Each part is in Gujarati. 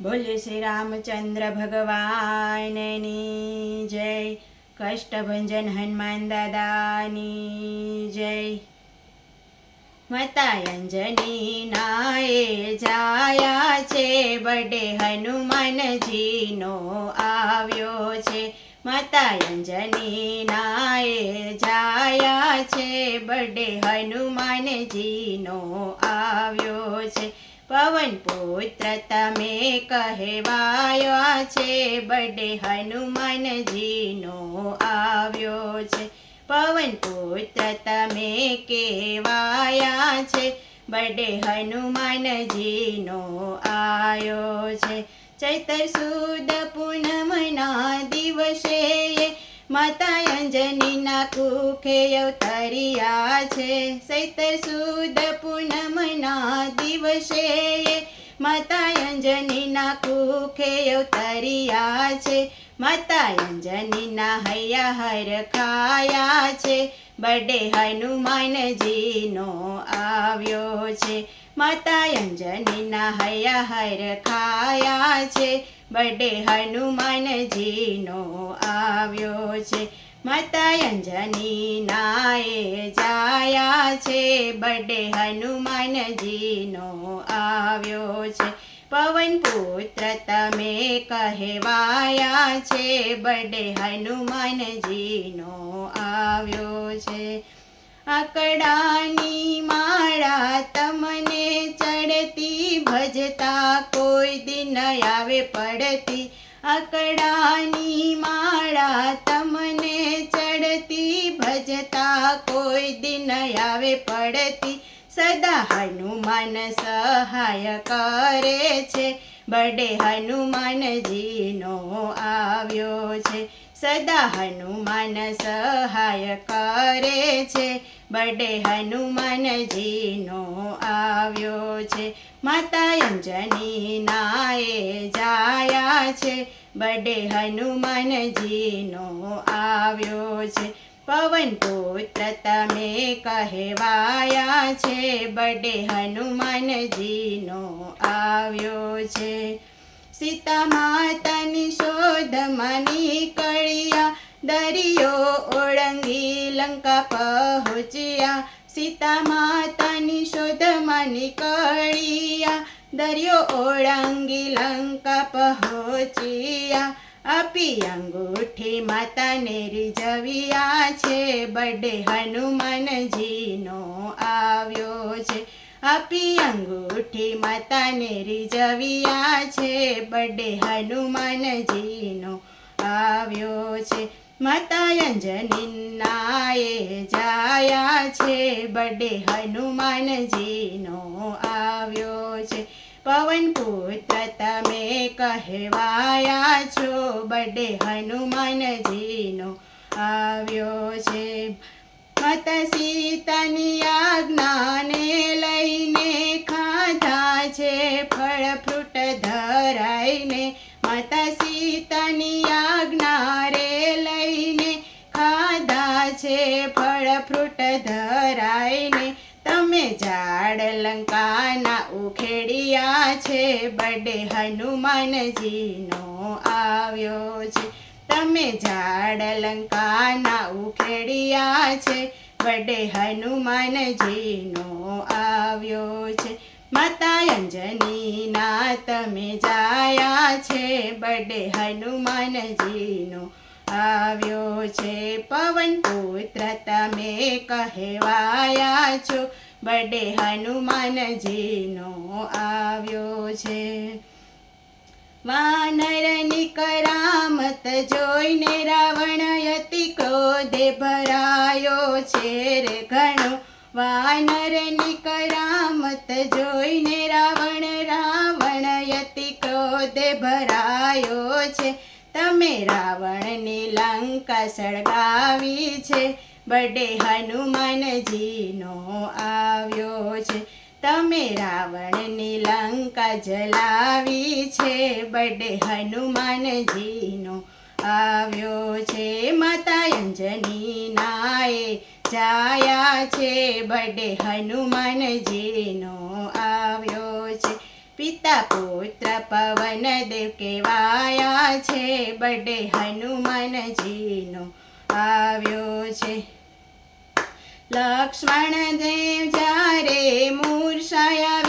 બોલ્યો શ્રી રામચંદ્ર ભગવાનની જય. કષ્ટભંજન હનુમાન દાદાની જય. માતા અંજની નાએ જાયા છે, બડે હનુમાનજીનો આવ્યો છે. માતા અંજની નાએ જાયા છે, બડે હનુમાનજીનો આવ્યો છે. પવન પુત્ર તમે કહેવાયા છે, બડે હનુમાનજીનો આવ્યો છે. પવન પુત્ર તમે કહેવાયા છે, બડે હનુમાનજીનો આવ્યો છે. ચૈત્ર સુદ પૂનમના દિવસે માતા અંજનીના કુખે અવતર્યા છે. ચૈત્ર સુદ પૂનમના દિવસે માતા અંજનીના કુખે અવતર્યા છે. માતા અંજનીના હૈયા હરખાયા છે, બડે હનુમાનજીનો આવ્યો છે. માતા અંજનીના હૈયા હરખાયા છે, બડે હનુમાનજીનો આવ્યો છે. માતા અંજનીના એ જાયા છે, બડે હનુમાનજીનો આવ્યો છે. પવન પુત્ર તમે કહેવાયા છે, બડે હનુમાનજીનો આવ્યો છે. આકડાની માળા તમને ચડતી, ભજતા કોઈ દિન આવે પડતી. આકડાની માળા તમને ચડતી, ભજતા કોઈ દિન આવે પડતી. સદા હનુમાન સહાય કરે છે, બડે હનુમાનજીનો આવ્યો છે. સદા હનુમાન સહાય કરે છે, બડે હનુમાનજીનો આવ્યો છે. માતા અંજનીના એ જાયા છે, બડે હનુમાનજીનો આવ્યો છે. પવન પુત્ર તમે કહેવાયા છે, બડે હનુમાનજીનો આવ્યો છે. સીતા માતાની શોધમાં નીકળ્યા, દરિયો ઓળંગી લંકા પહોંચ્યા. સીતા માતાની શોધમાં નીકળ્યા, દરિયો ઓળંગી લંકા પહોંચ્યા. આપી અંગૂઠી માતાને રીઝવ્યા છે, બડે હનુમાનજીનો આવ્યો છે. આપી અંગૂઠી માતાને રીઝવ્યા છે, બડે હનુમાનજીનો આવ્યો છે. માતા અંજનીના એ જાયા છે, બડે હનુમાનજીનો આવ્યો છે. પવન પુત્ર તમે કહેવાયા છો, બડે હનુમાનજીનો આવ્યો છે. માતા સીતાની આજ્ઞાને લઈને ખાધા છે, ફળ ફ્રૂટ ધરાઈને. માતા સીતાની આજ્ઞા રે લઈને ખાધા છે, ફળ ફ્રૂટ ધરાઈને. તમે ઝાડ લંકાના ઉખેડ્યા છે, બડે હનુમાનજીનો આવ્યો છે. તમે ઝાડ લંકાના ઉખેડ્યા છે, બડે હનુમાનજીનો આવ્યો છે. માતા અંજનીના તમે જાયા છે, બડે હનુમાનજીનો આવ્યો છે. પવન પુત્ર તમે કહેવાયા છો, બડે હનુમાનજીનો આવ્યો છે. વાનરની કરામત જોઈને રાવણ અતિ ક્રોધે ભરાયો છે રે ઘણો. વાનરની કરામત જોઈને રાવણ અતિ ક્રોધે ભરાયો છે. તમે રાવણની લંકા સળગાવી છે, બડે હનુમાનજીનો આવ્યો છે. તમે રાવણની લંકા જલાવી છે, બડે હનુમાનજીનો આવ્યો છે. માતા અંજનીના એ જાયા છે, બડે હનુમાનજીનો આવ્યો છે. પિતા પુત્ર પવન દેવ કહેવાયા છે, બર્થડે હનુમાનજીનો આવ્યો છે. લક્ષ્મણ દેવ જ્યારે મૂર્છાયા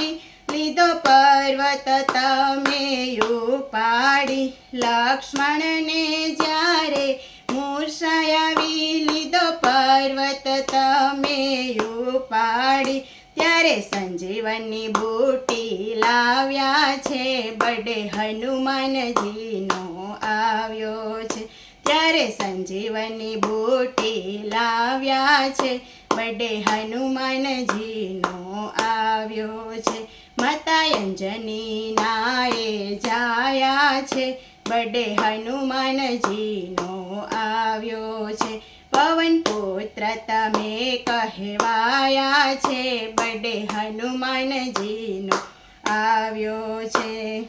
લીધો પર્વત તમે ઉપાડી. લક્ષ્મણને જ્યારે મૂર્છાયા લીધો પર્વત તમે ઉપાડી. ત્યારે સંજીવનની બુટી લાવ્યા છે, બર્થડે હનુમાનજીનો આવ્યો છે. ત્યારે સંજીવનની બુટી લાવ્યા છે, બર્થડે હનુમાનજીનો આવ્યો છે. માતા અંજની નાએ જાયા છે, બર્થડે હનુમાનજીનો આવ્યો છે. પવન પુત્ર તમે કહેવાયા છે, બર્થડે હનુમાનજીનો આવ્યો છે.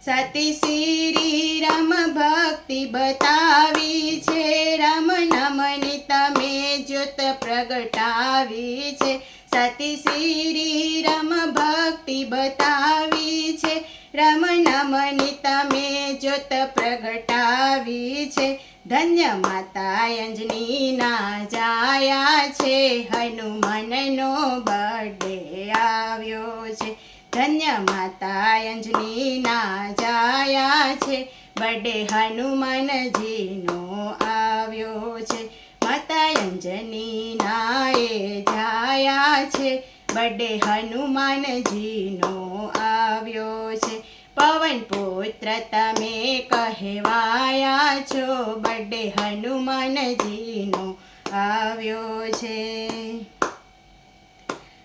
સતી શ્રી રામ ભક્તિ બતાવી છે, રામ નામની તમે જ્યોત પ્રગટાવી છે. સતી શ્રી રામ ભક્તિ બતાવી છે, રામ નામની તમે જ્યોત પ્રગટાવી છે. ધન્ય માતા અંજનીના જાયા છે, હનુમાનનો બર્થડે આવ્યો છે. ધન્ય માતા અંજનીના જાયા છે, બર્થડે હનુમાનજીનો આવ્યો છે. માતા અંજનીના એ જાયા છે, બર્થડે હનુમાનજીનો આવ્યો છે. પવન પુત્ર તમે કહેવાયા છો, બર્થડે હનુમાનજીનો આવ્યો છે.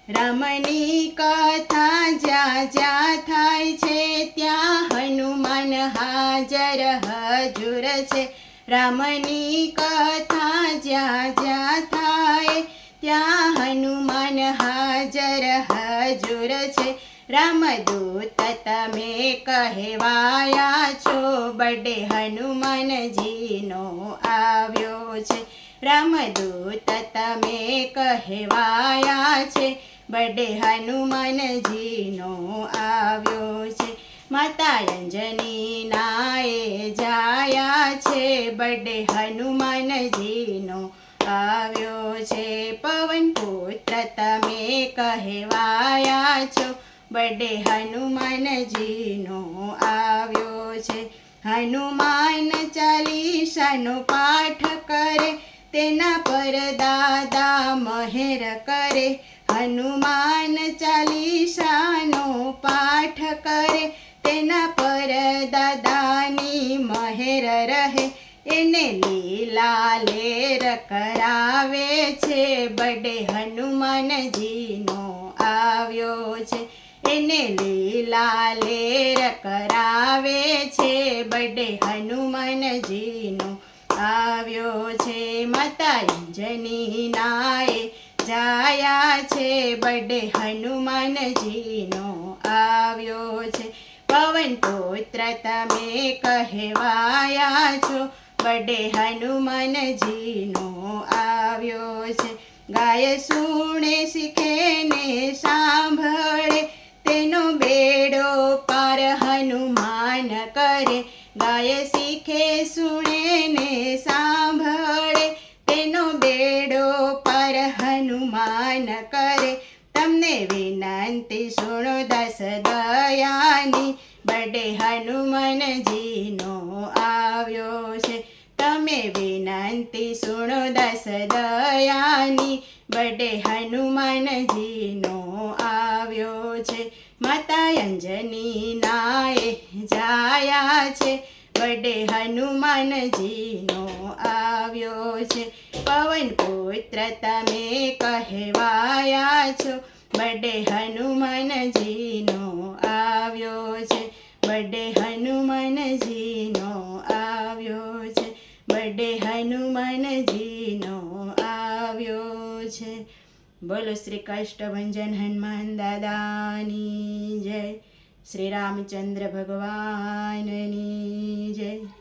રામની કથા જ્યાં જ્યાં થાય છે, ત્યાં હનુમાન હાજર હજુર છે. રામની કથા જ્યાં જ્યાં થાય, ત્યાં હનુમાન હાજર હજુર છે. રામદૂત તમે કહેવાયા છો, બર્થડે હનુમાનજીનો આવ્યો છે. રામદૂત તમે કહેવાયા છે, બર્થડે હનુમાનજીનો આવ્યો છે. માતા અંજનીના એ જાયા છે, બર્થડે હનુમાનજીનો આવ્યો છે. પવન પુત્ર તમે કહેવાયા છો, બર્થડે હનુમાનજીનો આવ્યો છે. હનુમાન ચાલીસાનો પાઠ કરે, તેના પર દાદા મહેર કરે. હનુમાન ચાલીસાનો પાઠ કરે, તેના પર દાદાની મહેર રહે. એને લીલા લેર કરાવે છે, બર્થડે હનુમાનજીનો આવ્યો છે. એને લીલા લેર કરાવે છે, બર્થડે હનુમાનજીનો આવ્યો છે. માતા અંજનીના એ જાયા છે, બર્થડે હનુમાનજીનો આવ્યો છે. પવન પુત્ર તમે કહેવાયા છો, બર્થડે હનુમાનજીનો આવ્યો છે. ગાય સુણે શીખે ને સાંભળે, તેનો બેડો પાર હનુમાન કરે. ગાય શીખે સુણે ને સાંભળે, તેનો બેડો પાર હનુમાન કરે. તમને વિનંતી સુણો દાસ દયાની, બર્થડે હનુમાનજીનો આવ્યો છે. તમે વિનંતી સુણો દાસ દયાની, બર્થડે હનુમાનજીનો આવ્યો છે. માતા અંજનીના એ જાયા છે, બર્થડે હનુમાનજીનો આવ્યો છે. પવન પુત્ર તમે કહેવાયા છો, બર્થડે હનુમાનજીનો આવ્યો છે. બર્થડે હનુમાનજીનો આવ્યો છે. બર્થડે હનુમાનજીનો આવ્યો છે. બોલો શ્રી કષ્ટભંજન હનુમાન દાદાની જય. શ્રી રામચંદ્ર ભગવાનની જય.